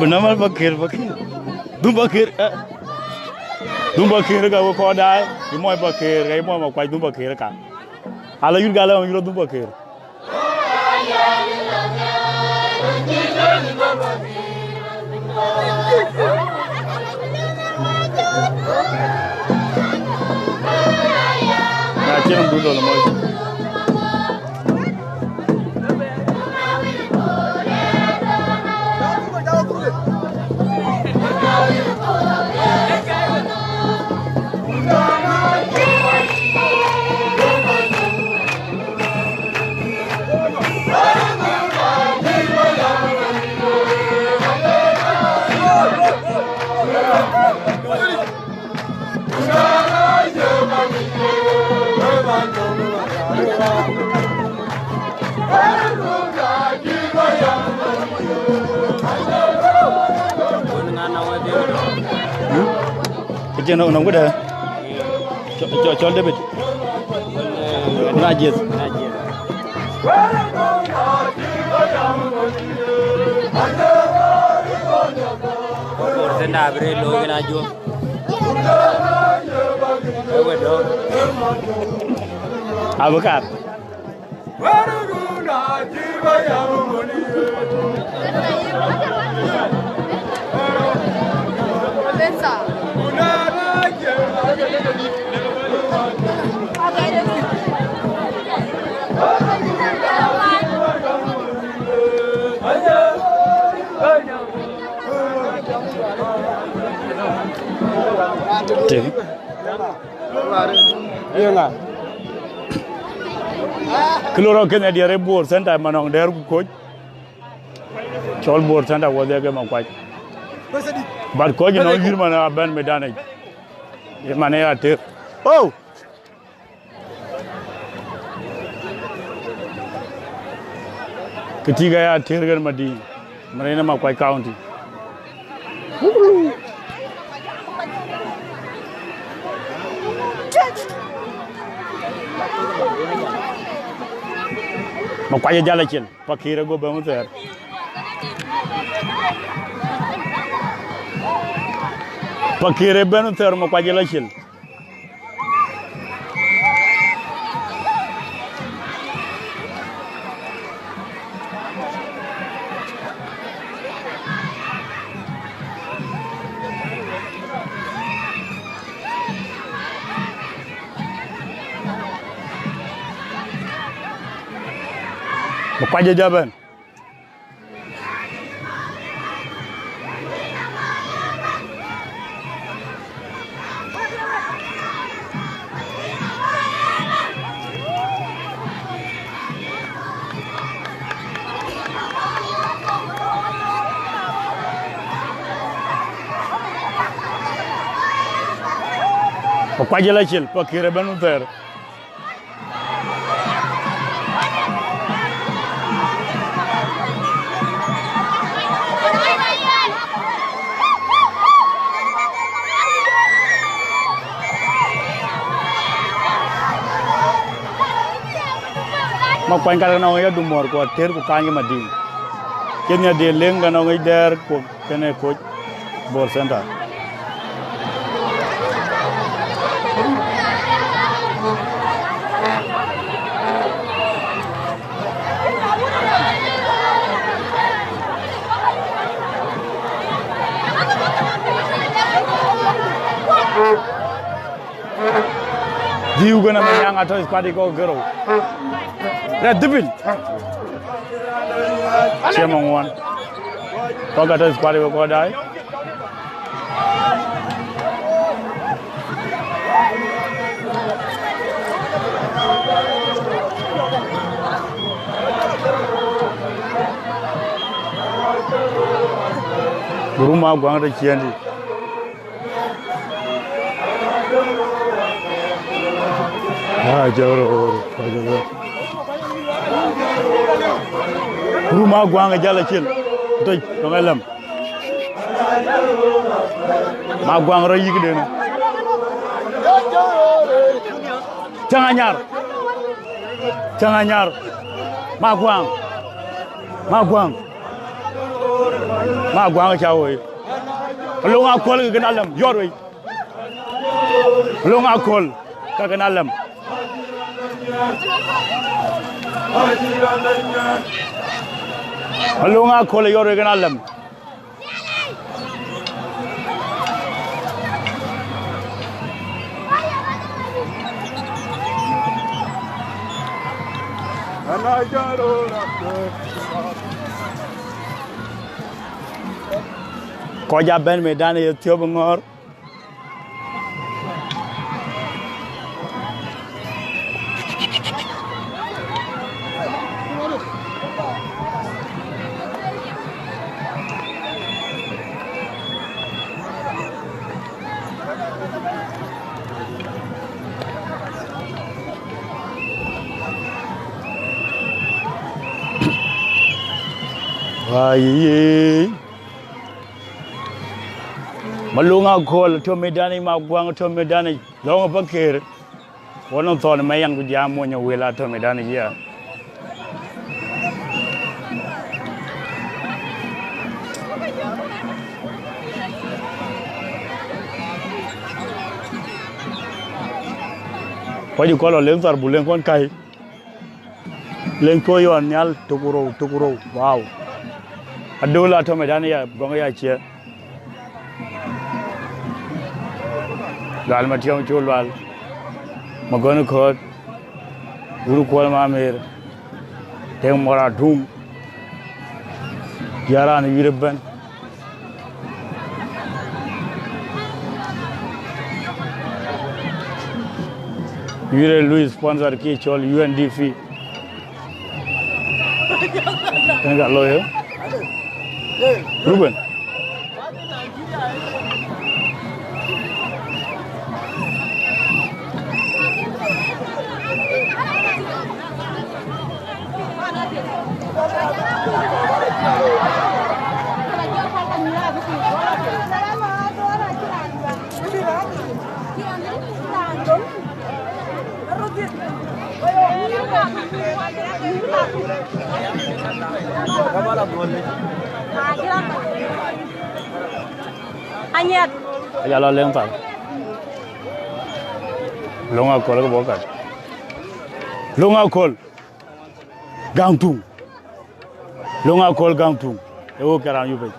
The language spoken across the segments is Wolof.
Benar Pakeer. Dum Pakeer ka wo ko dai, ki moy Pakeer, kay moy ma kwaj dum Pakeer ka. Ala yul gala ma yul dum Pakeer. Na chenam du lo moy. Cái nó có đời cho David Najis Senda beri lo kena jual. Avokat. Iya nggak? Keluar kena dia rebur, senda manong der Kuot. Chol bor senda wade ke Makuach. Bar Kuot no yur mana ban medan ai. Ye mana ya ter. Oh. Ketiga ya ter kan madi. Mereka Makuach County. Makuach jala chin, Pakeer go bangun ter. Pakeer bangun ter Makuach jala chin. Makuach jaban. Makuach jala chin, Pakeer bangun ter. Makuang ka na ngaya dumor ko ter ko kanya mading kenya de lenga na ngai der ko kene coach ball center Diu gana menyang atau squad ko gero Red Deepening Siamong one Kau kata squad ko dai Guru Maguang ada ciandi jauh rumah gua ngejala cil tuh pengalam Maguang royi gede nih jangan nyar Maguang cawoy lu ngakol ke kenalam yoroi lu ngakol ke kenalam Halo nga khole yore gana lam Ko ja ben medan ye tio ngor Malunga khol to medani Maguang to medani long Pakeer wono Thon mayang ku jamo nya wela to medani ya ko ju ko lo leng tar bu leng kon kai leng ko yon nyal tukuro wow adola to medani ya gonga ya chia Gal matiang chulwal magonu khot guru kol mamer teng mora dhum yaran wirban Yure Louis sponsor ki chol UNDP enggak lo ya Ruben Anyat. Ya lo leng tar. Longa kol ko bokat. Longa kol. Gangtung. Longa kol gangtung. E wo karam yu bay.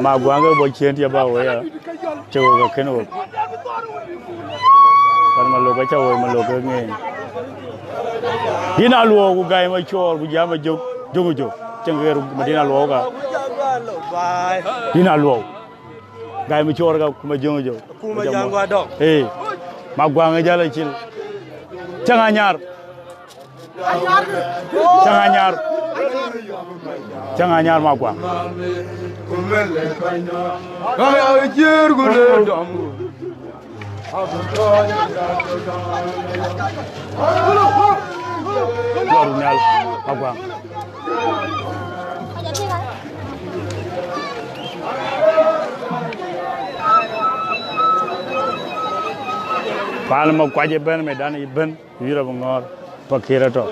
Maguang bo chien ya ba wo ya. Chewo ga keno. Kan Malok cha wo Malok nge. Dina luo ku gai ma chor ku jama jog cengeru Madina luo ga Dina luo gai ma chor ga kuma jogo kuma jangwa dok Maguang jala cil canganyar Maguang Jornal Maguang Pal Makuach ben medan ben yura bangor Pakeer to.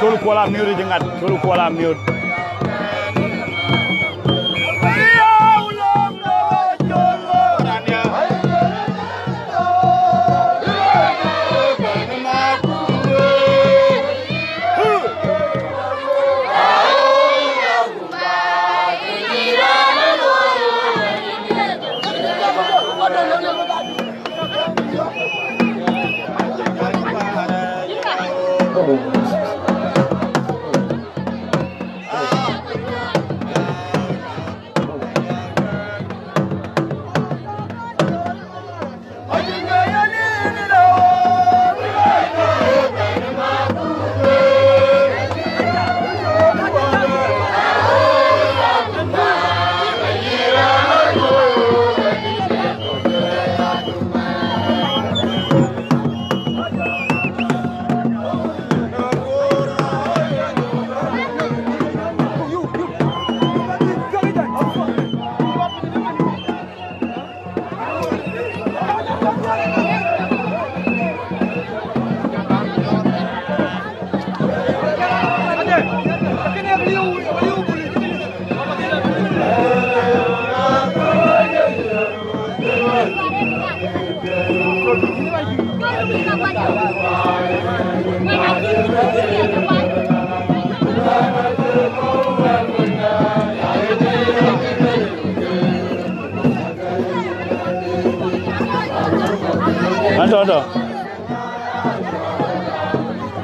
Cholu kuala mute jengat, cholu kuala mute. Ada.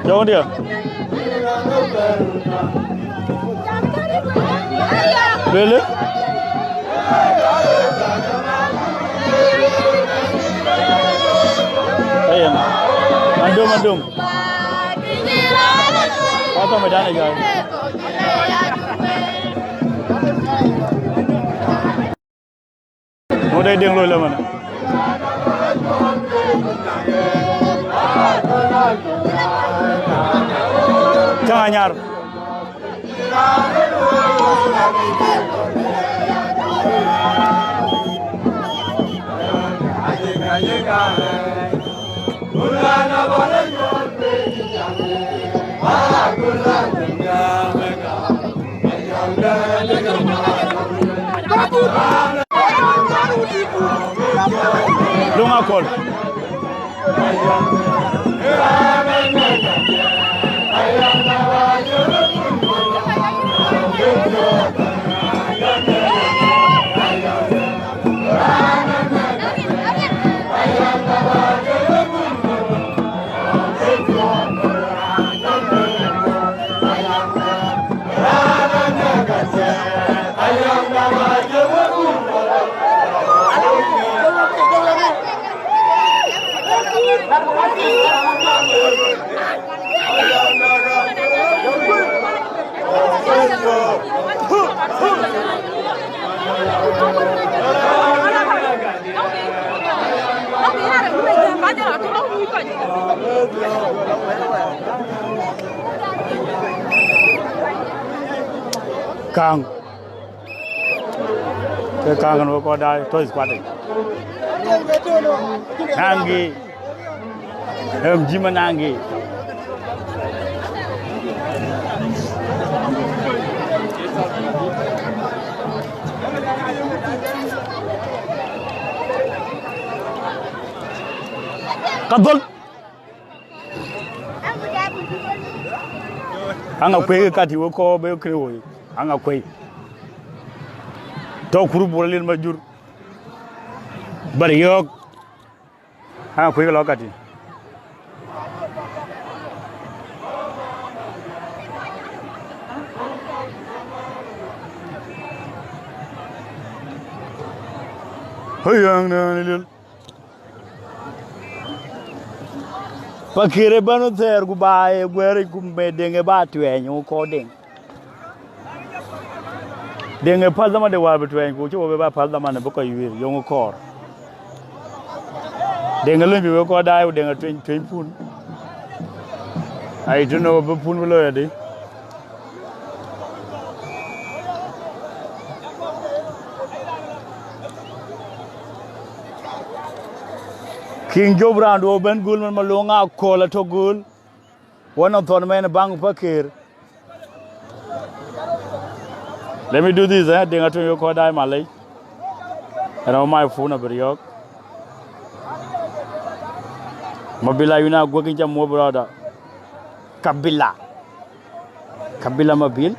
Jauh dia. Beli? Ayam. Mandum. Apa medan aja? Udah dia ngelola mana? Jangan nyar. Lunga kol. Kang. Ke Kang no ko dai to squad. Nangi. Jima nangi. Kadol. Anga kwe kati woko be krewo. Anga kwe. To kuru bolil majur. Bari yok. Anga kwe lo kati. Hayang na lil. Pakeer banu ter gu bae gwere gu medenge ba twenyu ko ding. Denge palda ma de wa betwen ko cho be ba palda ma ne boko yir yongo kor. Denge lumbi we ko dai denge 20 pun. I don't know be pun lo ya de. King Jobran do ben gul man malonga kola to gul one of Thon men bang Pakeer. Let me do this dinga to you ko dai malay and on my phone over yok mobila yuna gogi jam mo brother kabila mobil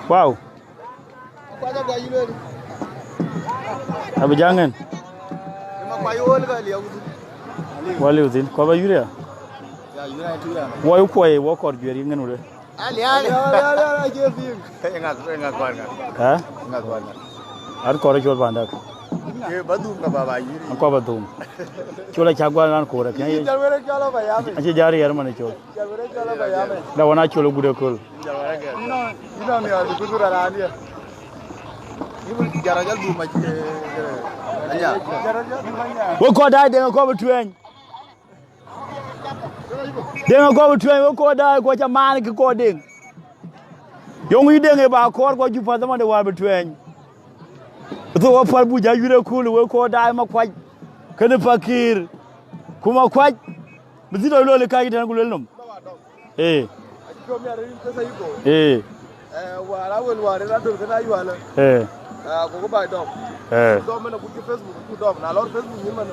wow. Abi jangan. Wali uzin. Kau apa yuria? Ya yuria itu ya. Wai kuai, wai kor juari ngan udah. Ali. Enggak kuat kan? Hah? Enggak kuat. Ada kor jual bandak. Ye badum ka baba yuri. Aku badum. Chola chagwa kan kor kan? Jalwere chala bayame. Aje jari yar mane chol. Jalwere chala bayame. Da wana cholo gude kol. Jalwere ke. Ino ni ari kudura rani. Ibu jarajal du ma anya. Wo ko dai de ko betwen. De ko betwen wo ko dai ko chamani ki ko ding. Yong yi de ba kor ko ju fa de wa betwen. So what for buja yure cool we ko dai Makuach kene Pakeer kuma Makuach bizido lo le kai tan gulel nom wala wel ware la do kana yala ko ba dom do mena ku Facebook ku dom na lor Facebook ni man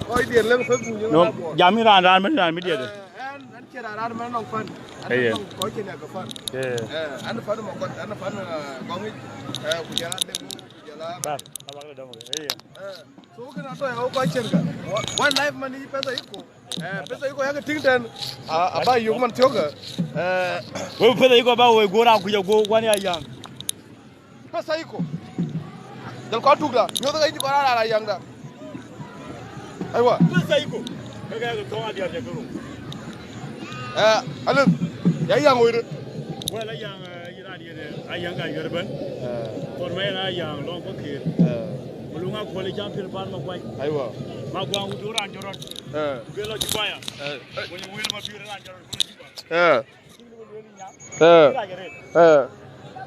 ko dir le Facebook ni no jami ran mi de an kira ran man non fan an ko kene ga fan an fan mo ko an fan gongi ku jara de Bas, abang dah mula. So kita tu yang aku kacau kan. One life mani pesa iko yang tinggal. Abang yung man tiok. Pesa iko abang we gora aku jago wani ayang. Pesa iko. Jangan kau tukar. Nyoto kau ini kau ada ayang dah. Ayo. Pesa iko. Kau tolong dia jago. Alam. Yang itu. Wala yang ayang kan Yorban. Thon men ayang long Pakeer. Malunga kole jam pil ban Maguang. Aywa. Maguang duran jorot. Belo jibaya. Woni wil ma bir ran jorot ko jibaya.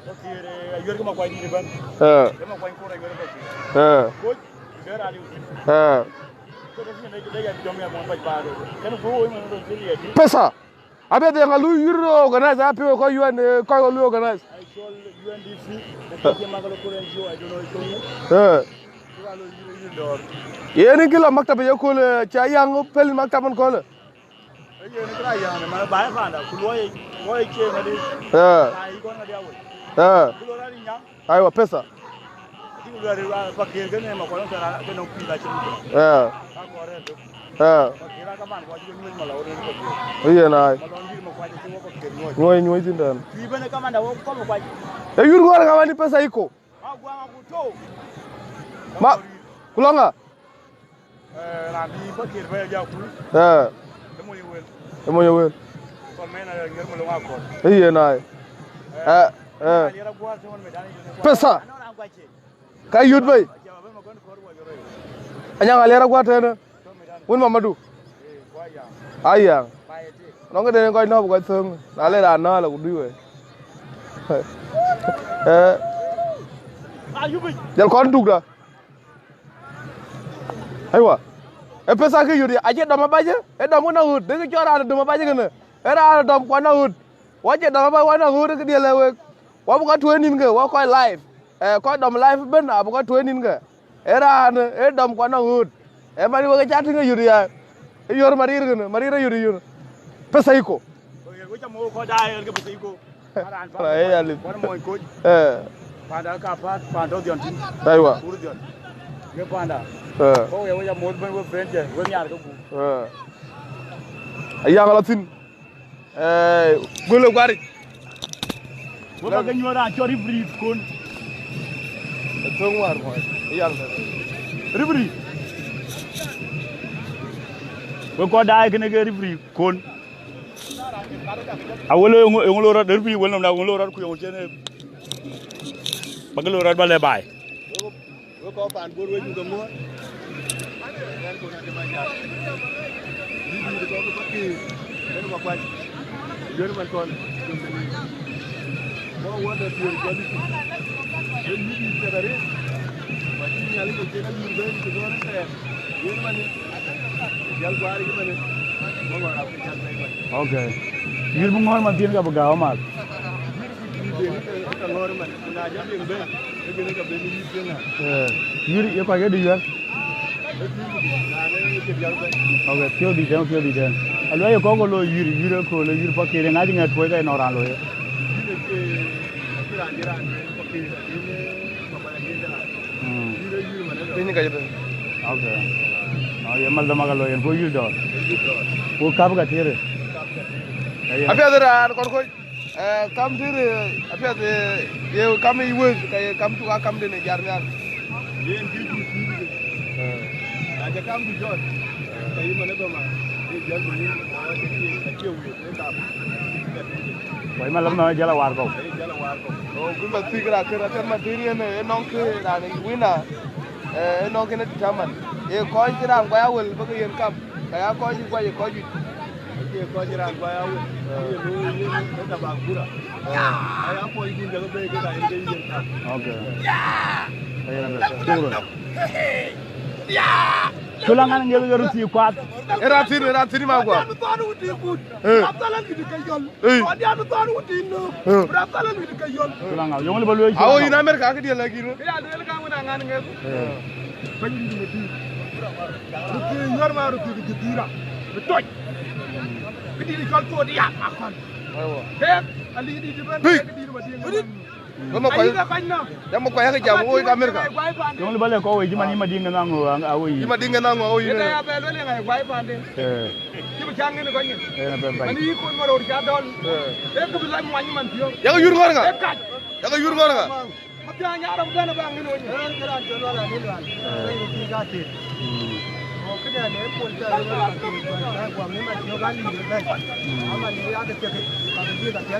Pakeer yor ko Maguang ni ban. Maguang ko ra yor Pakeer. Ko bera ali. Ko def ne de ya jom ya mon baj ba do. Ken ko wo man do jeli ya. Pesa. Abe de ngalu yuro organize api ko UN ko lu organize. I told UNDC the magalo ko NGO I don't know it. Ye ni kila maktaba yakul cha yang pel maktaban ko le. Ye ni kila yang ma ba fa da ku loye che ngadi. Ai ko ngadi awu. Ku lo rari nyam. Aiwa pesa. Ku lo rari Pakeer gane ma ko non tara ke non pila chi. Ka ko re do. Pakeer ka man ko ji ni ma la ore ko. Ye na. Ngoi nyoi tindan. Ibane kama ndawo ko Makuach. Yur ngor ngawani pesa iko. Maguang akuto. Ma kulonga. Randi Pakeer ba ja ku. Demo yewel. Thon men ngir mo lo ngakon. Iye nay. Pesa. Kai yud bay. Anyang alera gwa tena. Wun Mamadu. Ayang. Nó cái đây coi nó coi thương. Đã lấy đàn nó là cũng đi rồi. Jal kon dug da. Aywa. E pesa ke yudi aje dama baje. E dama na hud. De chora dama baje gana. Era dam kwa na hud. Waje dama ba wa na hud ke dia lewe. Wa bu ka tuenin ke wa ko live. Ko dam live ben abu ka tuenin ke. Era e dam kwa na hud. E mari wa chat ke yudi ya. E yor marir gana. Marir yudi yur. Pesa iko. Ko chamo ko dai ke pesa iko. Ai ali. Ko mo ko. Panda ka panda dion tin. Aywa. Ur dion. Ge panda. Ko ya wa mod ben wo friend je. Wo nyar ko bu. Ayang alatin. Golo gwari. Wo ba ga nyora chori free kon. Tong war ko. Ayang. Ribri. Wo ko dai ke ne ge ribri kon. Awolo ngolo ro ribri wol na ngolo ro ku yo chene. Bagalo rat bale bay. Wo ko pan bor we ju ko mo. Okay. Yir bu ngor ma tin ga bu gaaw ma. Yiri ye ko ye di yer. Okay, feel di den. Alo ye ko lo yiri ko lo yiri Pakeer ngadi ngat ko ga no ran lo ye. Ini ka jebe. Okay. Oh ye mal da magalo ye ko yiri do. Ko kab ga tere. Abi adara kon ko kam dire abi ade ye kam yi wëg kay kam tu kam de ne jar ñaar. Yen ki ci aja kam du jot. Kay mané do ma. Ye jël ni ak yew ni tam. Way ma lam no jala war ko. O ku ma tigra ke ra ma dire ne non ke ra ni wina. Non ke ne taman. E ko jira ko ya wel ba ko yen kam. Kaya ko ji ko ji. Ye ko jira ko ya wel. Ye no ta ba gura. Ay apo yi nga be ke da inde yen kam. Okay. Ay na turo. Tulangan ngelu yoru si kwat. Era tiri ma kwa. Thon wuti gut. Abdalan gi ka yol. Odi adu Thon wuti no. Abdalan gi ka yol. Tulangan yongol balo yi. Awo ina America ka dia lagi no. Ya del ka ngana ngana ngel. Banyi di meti. Ruti yor ma ruti di dira. Betoj. Bidi di kol to dia akon. Ayo. Hek ali di di ban di ma di. Gama ko yamo ko ya jam o ka America. Yongol balo ko yi mani madinga nango awo yi. Ima dinga nango awo yi. Ya be lo le ngai gwai pande. Ki ba changi ne ko nyi. Na be bay. Mani ko mo ro ja dol. Ek bi la mo anyi man tiyo. Ya yur ngor nga. Ek kaj. Ya yur ngor nga. Mabya nyaara mo dana ba ngino nyi. Kira jolo la ni lan. Ko ki ga ti. O kida ne ko ta ro la ki ba ko mi ma yo ga ni ni ba. Ama ni ya de ke ka bi ga ke.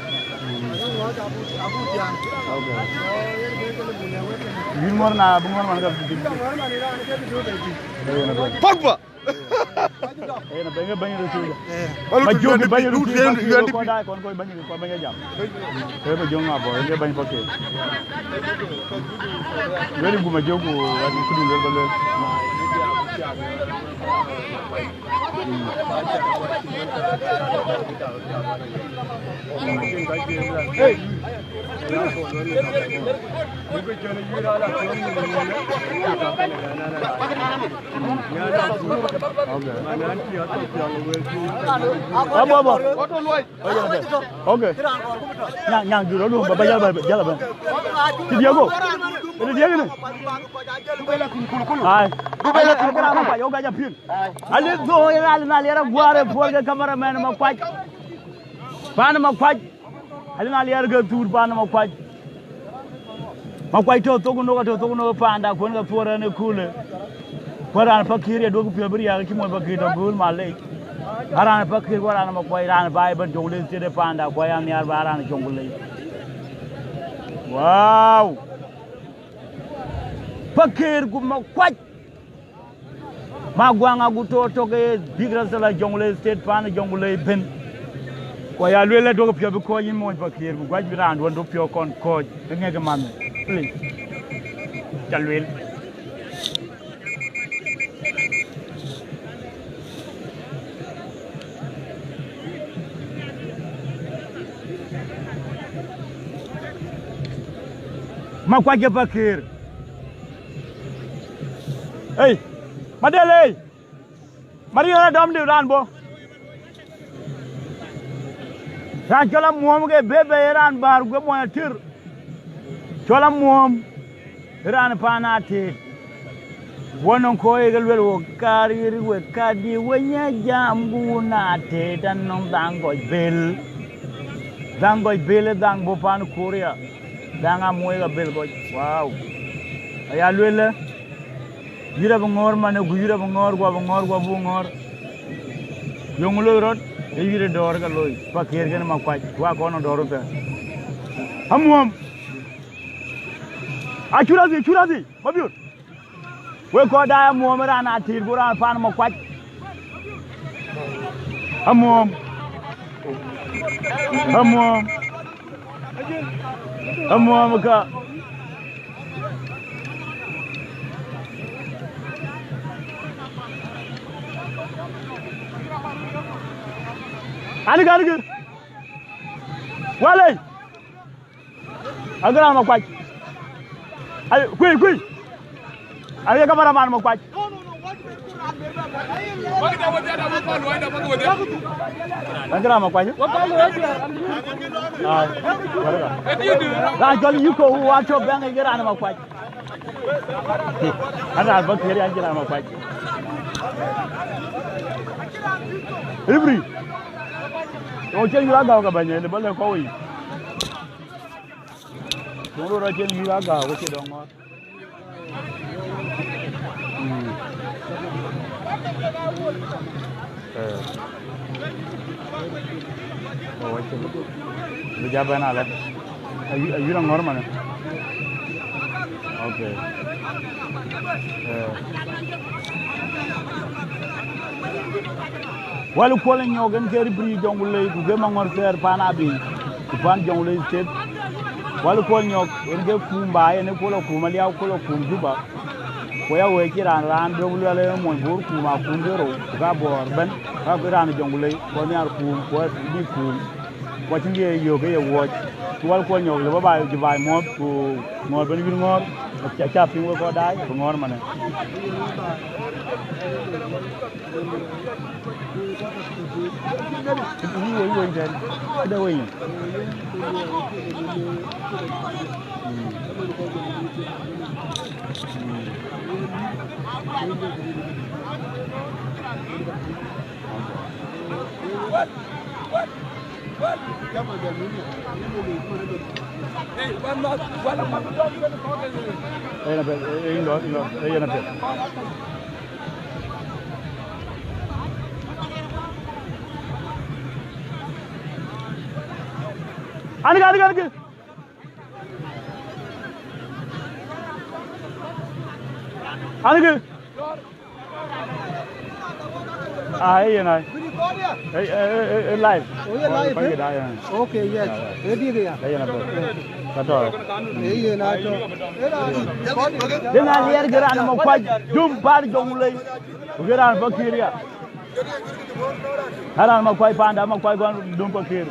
Yo wa abu tian. Okay. Ye be ko le bunya we ke. Yir mor na bu ngor man ga bi. Ngor ma ni ra ne ke bi do de ti. Pogba. Na benga banyi ro ci. Malu Ma jogi banyi ro ci. yandi Ko da kon ko banyi jam. Ko jonga bo nge banyi Pakeer. Weli bu ma jogu wa ku dul balo. Hey. Okay. Nyang juro lu ba jala ba. Ti diago. Ti diago ni. Ai. Kara ma pa yo ga ja pin. Ali zo ya na lera guare forga cameraman ma kwaj. Pana ma kwaj. Ali na lera ga tur pana ma kwaj. Ma kwaj to no panda ko nga fora ne kule. Koran Pakeer do ku pebri ya ki mo Pakeer do bul malai. Aran Pakeer koran ma kwaj ran bai ban jongle te de panda ko ya ni ar baran jongle. Wow. Pakeer gu Makuach. Maguang agutoto ke bigra sala jongle state pan jongle ben. Ko ya lele do pio ko yin mo Pakeer gu gwaj biran won do pio kon ko ngege man. Please. Jalwel. Makuach Pakeer. Hey, Madele. Maria dom de ran bo. Ran chola muom ke bebe ran bar go mo tir. Chola muom ran panati. Wonon ko e gelwel wo kari we kadi wenya jambu na te dan non dango bel. Dango bel dang bo pan Korea. Danga moy bel go. Wow. Aya lwele. Yura bangor mane guyura bangor gua bungor yonglo rot yire dor ga loy Pakeer gen Makuach wa kono doro pe hamuam a churazi mabiur we ko da muam rana tir gura pan Makuach hamuam ka Aniga. Wale. Agora Makuach. Ai, kui. Ai kamera man Makuach. Agora Makuach. Ah. La joli yuko wacho bang agora Makuach. Ana Pakeer agora Makuach. Every o chen yu ga ga banye ne bale ko wi duro ro chen yu ga ko che dong mo o che lu ja bana la ayu na ngor mana okay walu kola nyogen keri bri jongule ku ge mangor fer pana bi ku pan jongule state walu kol nyok enge kumba ene kola kuma liya kola kumjuba ko ya we kiran ran do wulale mo bur kuma kundero ga bor ben ga ran jongule ko nyar kum ko di kum ko tinge yo ge wo wal ko nyok le ba ba mo ku mo ben wir ngor cha pin ko dai ko ngor mane Ini dan ada woi. Aniga. Nah. Live. Oh, yeah, live. Okay, yes. Ready gaya. Kato. Na to. Dengan Leer geran Makuach jumpa jonglei. Geran Pakeer ya. Haran Makuach panda Makuach gon dum Pakeer.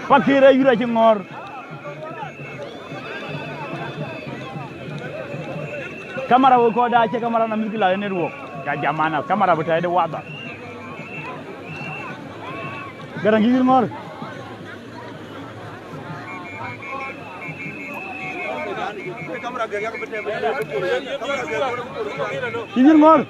Pakeer yura ci ngor. Kamera ko da ce kamera na mikila ne ruwo. Ya jamana kamera bata da wada. Garan gi ngor. Kamera ga yak bata. Gi ngor.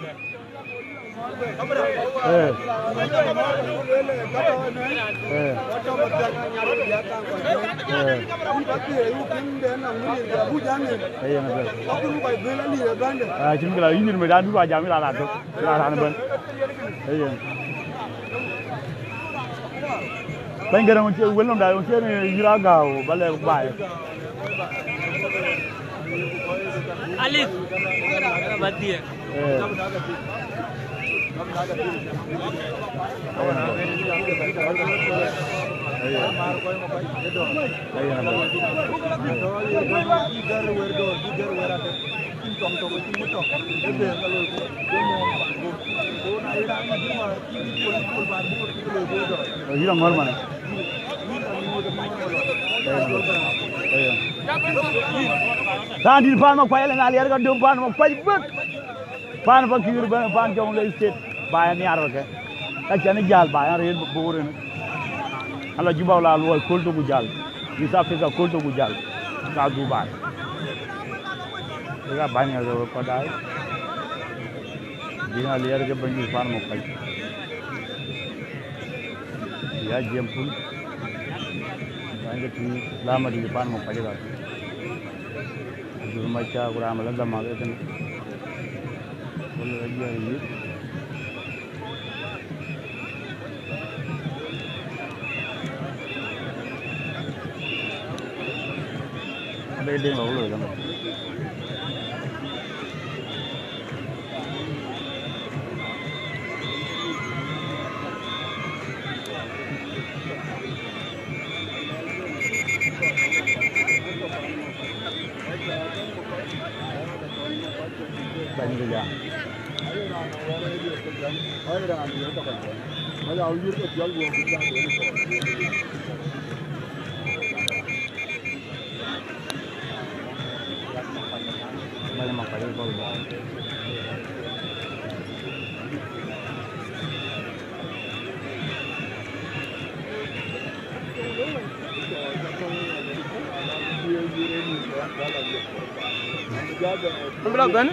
Chính là những người đang đuổi giảm là được là bên Bang gara on che welom da on che ne yira ga o bale bae. Alif. Badia. Hira ngor mana. Thon di pan ma kwai la Leer ga dum pan ma kwai bak. Pan Pakeer pan jong le state ba ni aro ke. Ka chane jal ba re bore ne. Ala jubaw la lo kol to gu jal. Ni sa fe ka kol to gu jal. Ka du ba. Ga ba ni ro ko dai. Dina Leer ke bangi pan ma kwai. Ya jempul. Banyak tu lama di depan mau pada kan. Rumah cah kurang malam dah malam kan. Boleh lagi hari. Ada yang lalu kan. Banyak juga. Banyak makan kalau Berapa kan?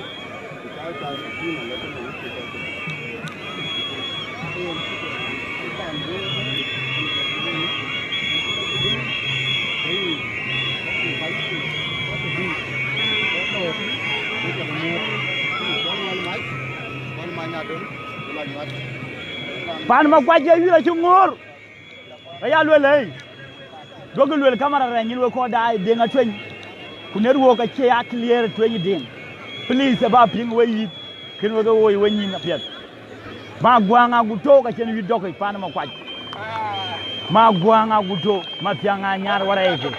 Pan ma kwaje yura chungor. Aya lwele. Dogo lwele kamera renyi lwe ko dai denga twen. Kuneru ka che ya clear twen den. Please about ping we kin we go we nyi na piet. Maguang aguto ka chen wi dogo pan ma kwaje. Maguang aguto ma pianga nyar wara eke.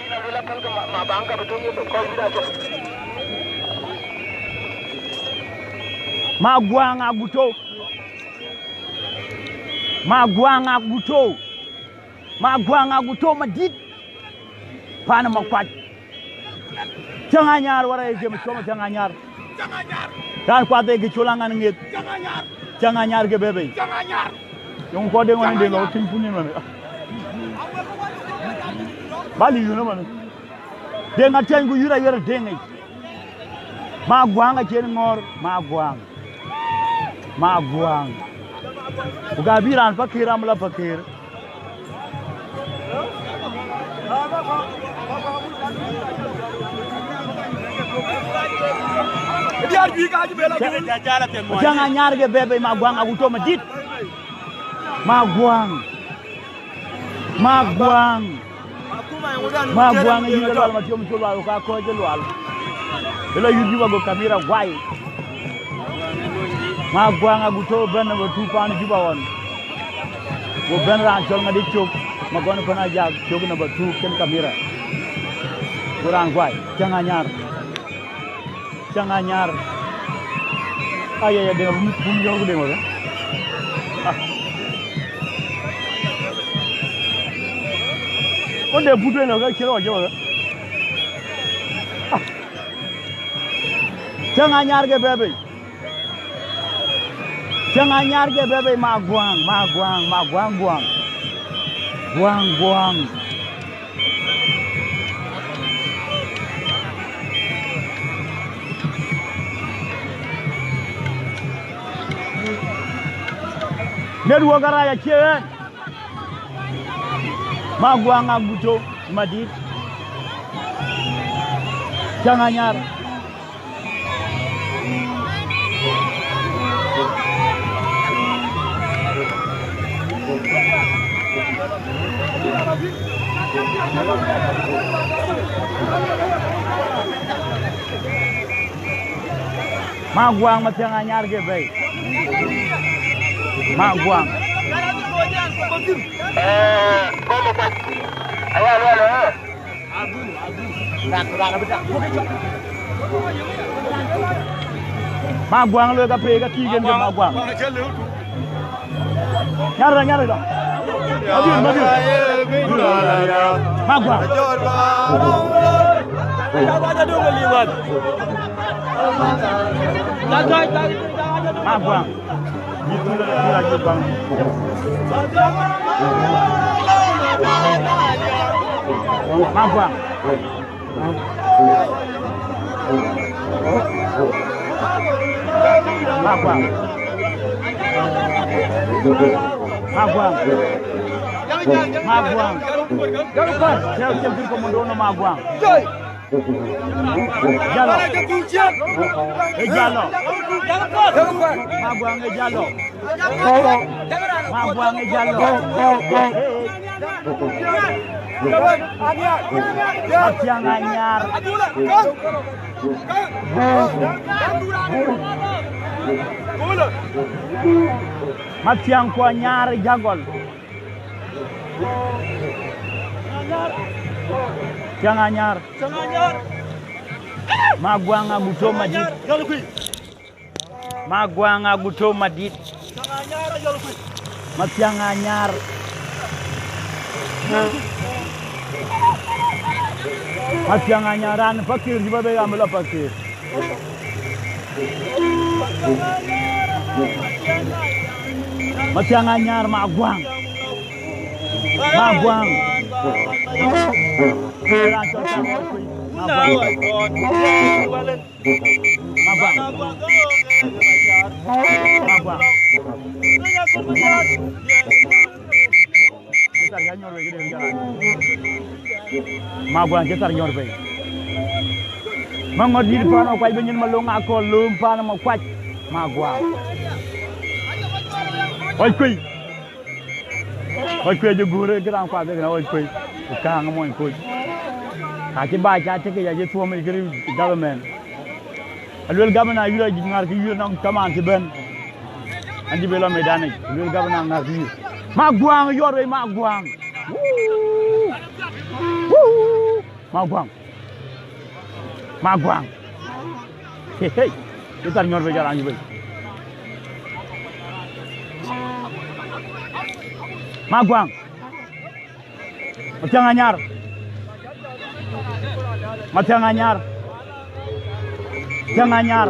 Maguang aguto. Maguang aguto. Maguang aguto madit. Pana makwat. Janganyar wara eke mchoma janganyar. Janganyar. Dan kwate ke chulangan ngit. Janganyar. Janganyar ke bebe. Janganyar. Yung ko de ngone de lo tin punin man. Bali yuno man. De ngaten gu yura yura de ngai. Maguang a chen ngor maguang. Maguang. Buka biran Pakeer amla Pakeer. Jangan nyar ke bebe Maguang aguto madit. Maguang. Maguang. Maguang yi lol ma tiom chulwa ka ko je lol. Elo yuji wa go kamera wai. Maguang aguto ben ba tu pan juba won. Go ben ran chol ngadi chok magon pana jag chok na ba tu ken kamera. Kurang wai jangan nyar. Jangan nyar. Ayah dengan bumi jauh deh mana? Oh dia butuh ni orang kira aja mana? Jangan nyar ke bebe. Jangan nyar ke bebe Maguang, Maguang, Maguang, Guang. Guang, Guang. Nedwo garaya chen. Maguang aguto madit. Jangan nyar. Maguang matiang anyar ke bay. Maguang. Maguang le ka pe ka ki gen ke Maguang. Nyar dong. Maju. Maguang. Ada dulu liwat. Maguang. Gitu lagi bang. Maguang. Maguang. Maguang. Maguang. Siap komando no Maguang. Jalo. Jalo. Maguang Jalo. Maguang Jalo. Matiang anyar. Matiang ko anyar jagol. Tiang anyar. Maguang aguto madit. Maguang aguto madit. Matiang anyar. Matiang anyaran Pakeer di babe amla Pakeer. Matiang anyar Maguang. Maguang. Maguang kita nyor bay. Mangod di depan ko ay benyen malong ako lumpa na makwat. Maguang. Oy kuy. Oy kuy je gure gran kwa be na oy kuy. Ka nga mo kuy. Ka ci ba ca ci ya je tuom gri government. Alwel government yura ji ngar ki yura nang kaman ci ben. Andi be lo medane. Alwel government ngar ki. Maguang yor way Maguang. Maguang. Maguang. Hey. Kita nyor be jalan ni bay. Maguang. Matiang anyar. Matiang anyar. Matiang anyar.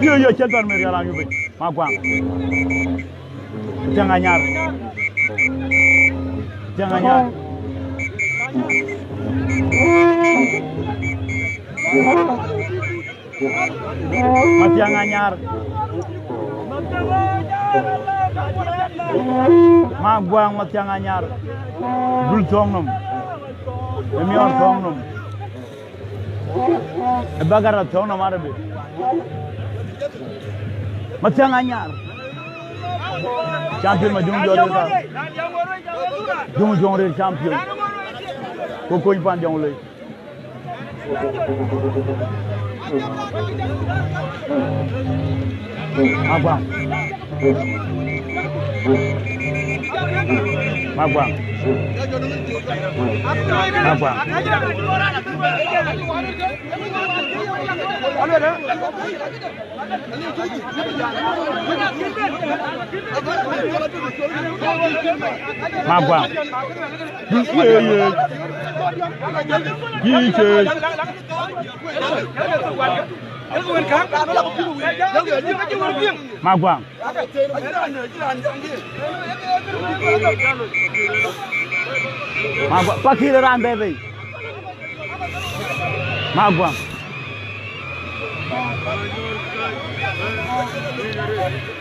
Yo cetan me jalan ni bay. Maguang. Matiang anyar. Matiang anyar. Matiang anyar. Maguang matiang anyar. Dul tongnum. Emior tongnum. Bagara tongnum arabe. Matiang anyar. Champion ma jung jore ta. Jung jore champion. Ko ko pan jong le. Maguang. Maguang. Maguang. Maguang. Maguang. Maguang. Pakeer ran bebe. Maguang.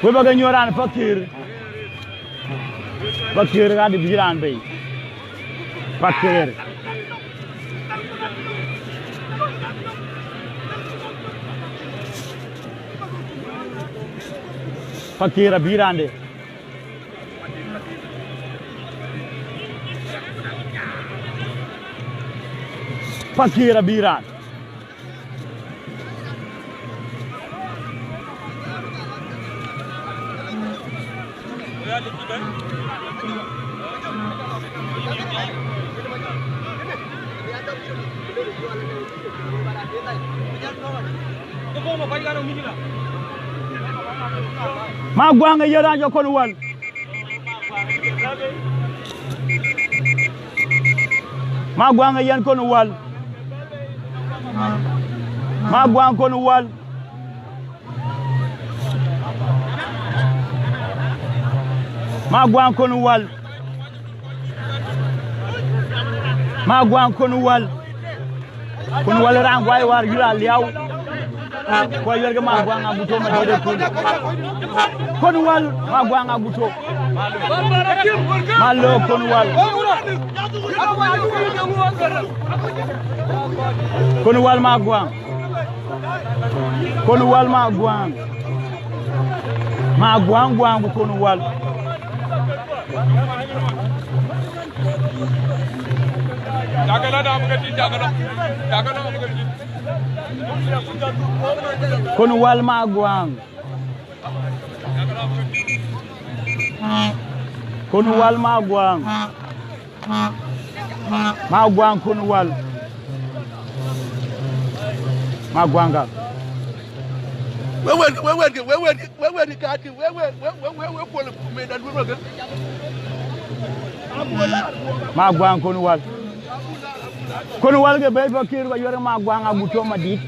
We baga nyoran Pakeer. Pakeer ran di biran be. Pakeer. Pakeer birande. Pakeer biran Maguang yara jo kon wal Maguang yan kon wal Maguang kon wal Maguang kon wal Maguang kon wal rang way war yula liaw ko yerga Maguang abuto ma dede kon wal Maguang abuto Malok kon wal Maguang Maguang kon wal kon wal Maguang kon wal Maguang kon wal Maguanga wewe kati wewe pole medan wewe gan Maguang kon wal ge bay Pakeer ba yore Maguang abuto madit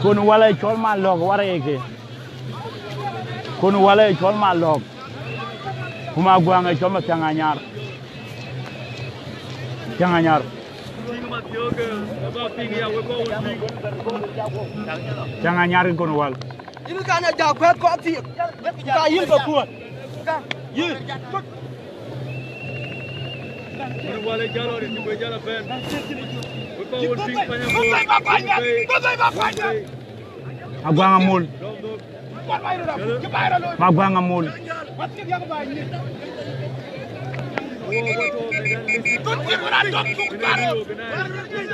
kon wala chol Malok wareke kon wala chol Malok kuma Maguang chol ma tanganyar kon wal ini kana jakwet ko ti ka yin ko Kuot yin wala jalo ni boy jala ben ko won ping panya Maguang amul Maguang amul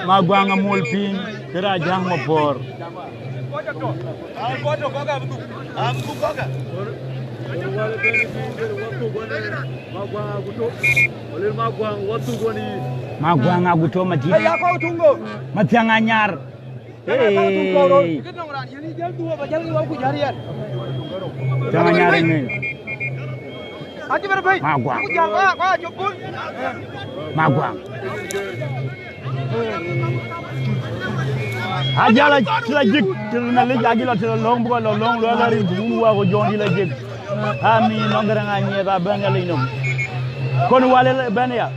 Maguang amul ping kera jang mapor Maguang aguto madit matianganyar tanganyar ini Maguang ajala tila jik tilna le ajila tila long buka long lo lari buwa ko jondi la jik ami nongara nganye ba bengal inom kon wale ben ya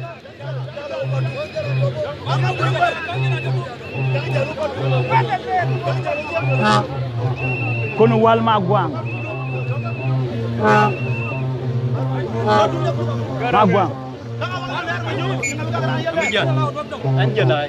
kon wal Maguang Anjir lah.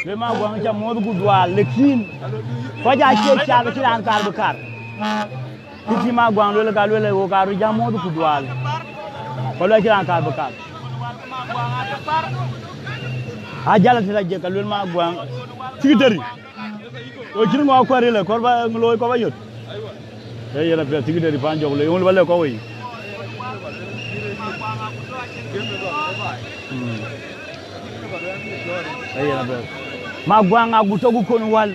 Le Maguang cha mod gudwa lekin ko ja che cha le kiran kar bekar Titi Maguang lo ka lo le wo ka ru ja mod gudwa ko le kiran kar bekar ajala tila je ka lo Maguang tigiteri o kirin ko ko rele ko ba lo ko ba yot e yera pe tigiteri pan jog le on wala ko wi ayana be Maguang aguto kon wal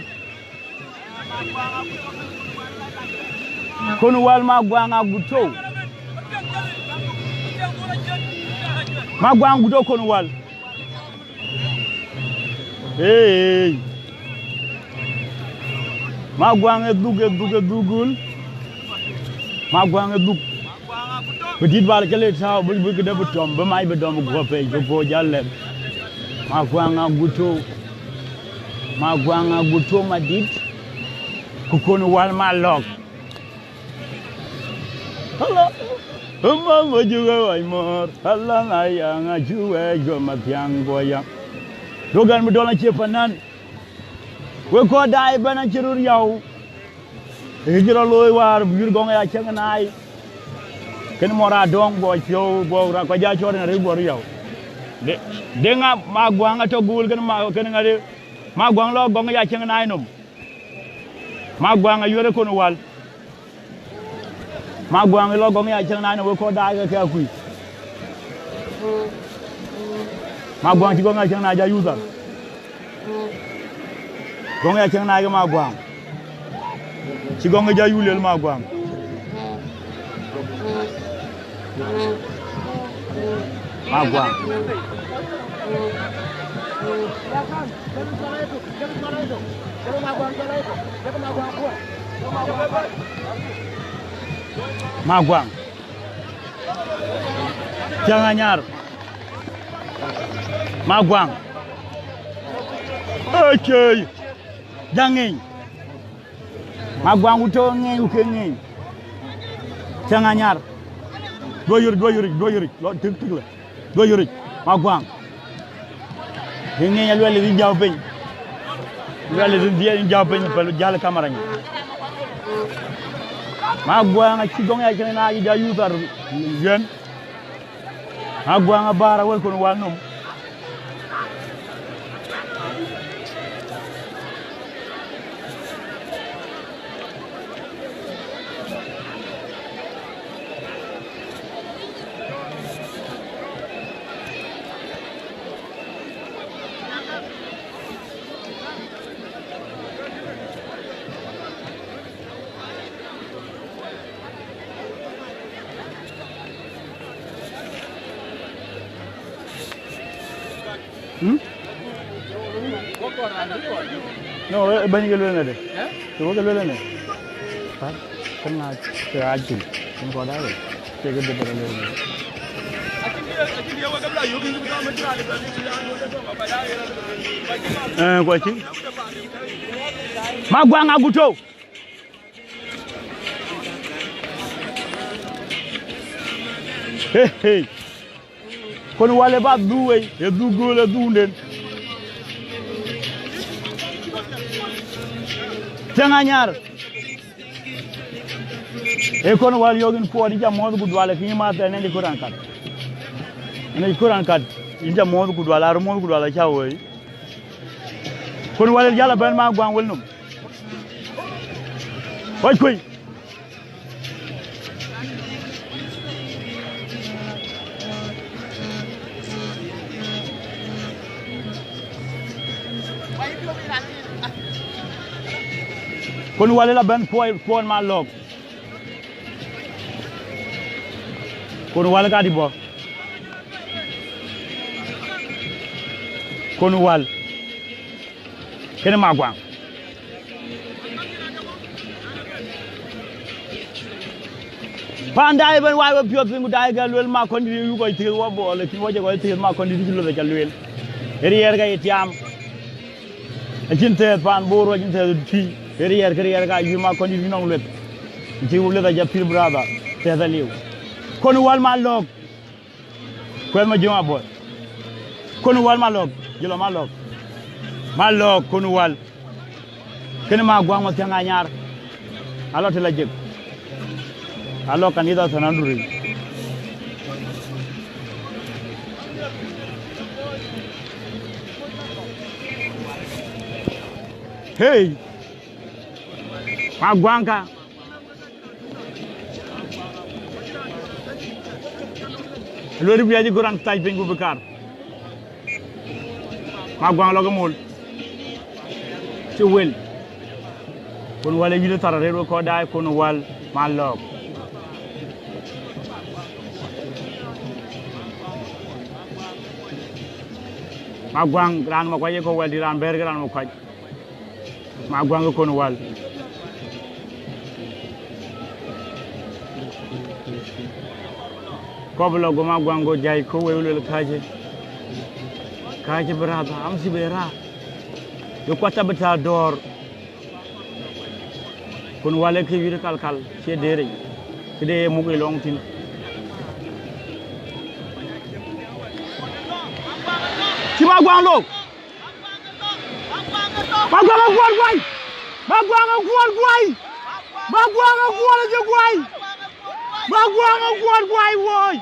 Maguang aguto Maguang aguto kon wal hey Maguang dugul Maguang dug petit bal kele sa bu de bu tom ba may be dom go pe go jalle Maguang aguto madit ku kon wal Malok hello Mama juga ay mor Allah na yang juwe go matiang boya dogan mi dolan ci fanan we ko dai bana ci rur yaw e jira loy war yur gonga ya cenganay ken mora dong bo fio bo ra ko ja chore na re bo yaw de nga Maguang to gul ken ma ken ngade Maguang lo gonga ya cenganay nom Maguang yore ko no wal Maguang lo gong ya chang na we ko da ga ka ku Maguang ti gong ya chang na ja user gong ya chang na ga Maguang ti gong ja yulel Maguang Maguang Maguang jangan nyar Maguang okay jangan Maguang uto ngey ukengey jangan nyar do yuri lo tig la do yuri Maguang ngey wala di jaw peñ wala di jaw peñ pelu jall camera ni Maguang ci gong ya ci na ja user yen Maguang bara wal ko wal nom No, banyak luar ada. Tu bukan luar ada. Kena terajun. Ini kau dah. Cekap dia pada luar. Kau cik. Maguang aku tu. Hey. Kon wale ba duwe, e du gole dunden. Tenganyar. E kon wal yogin ko di jam modu gudwale ki ma ta ne di Quran kat. Ne Quran kat inja modu gudwala ro modu gudwala chawoy. Kon wale yalla ben ma gwang welnum. Hoy koy. Kon wale la ben poin Malok. Kon wale ka di bo. Kon wal. Kene Maguang. Pandai ben wa pio pingu dai ga lel ma kon di yu ko ti wo bo le ti wo je ko ti ma kon di lo ga lel. Rier ga itiam. Ajinte pan boro ajinte ti Leer ga yuma kon di non let ci wule da japir brada te da liw kon wal Malok ko ma joma boy kon wal Malok jilo Malok kon wal ken ma gwang ma tanga ñaar alo te la jeg alo candidat sananduri hey Maguang ka lori bi aji Quran taj pengu bekar Maguang lo gamul ci wel kon wala yi tarare ko day kon wal Malok Maguang ran ma ko ye ko wel di ran ber ran ma ko Maguang kon wal Koblo go Maguang go jay ko wewlo kaje berada am si bera yo kota beta dor kon wale ke wir kalkal ci dere ci de mu ngi long tin Maguang lo Maguang a Kuot guay Maguang a Kuot guay Maguang a Kuot a Kuot Maguang a Kuot guay woy